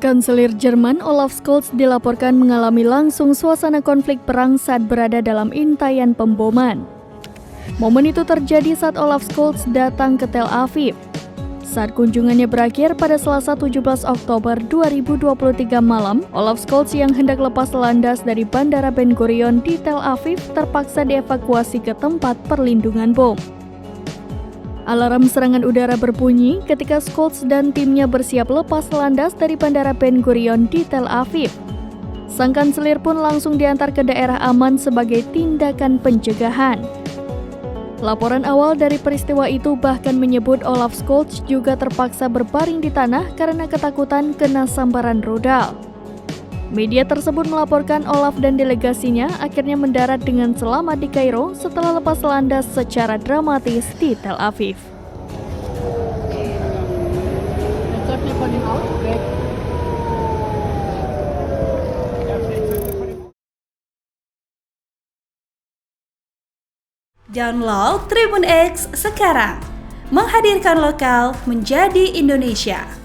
Kanselir Jerman Olaf Scholz dilaporkan mengalami langsung suasana konflik perang saat berada dalam intaian pemboman. Momen itu terjadi saat Olaf Scholz datang ke Tel Aviv. Saat kunjungannya berakhir pada Selasa 17 Oktober 2023 malam, Olaf Scholz yang hendak lepas landas dari Bandara Ben Gurion di Tel Aviv terpaksa dievakuasi ke tempat perlindungan bom. Alarm serangan udara berbunyi ketika Scholz dan timnya bersiap lepas landas dari Bandara Ben Gurion di Tel Aviv. Sang kanselir pun langsung diantar ke daerah aman sebagai tindakan pencegahan. Laporan awal dari peristiwa itu bahkan menyebut Olaf Scholz juga terpaksa berbaring di tanah karena ketakutan kena sambaran rudal. Media tersebut melaporkan Olaf dan delegasinya akhirnya mendarat dengan selamat di Kairo setelah lepas landas secara dramatis di Tel Aviv. Download Tribun X sekarang, menghadirkan lokal menjadi Indonesia.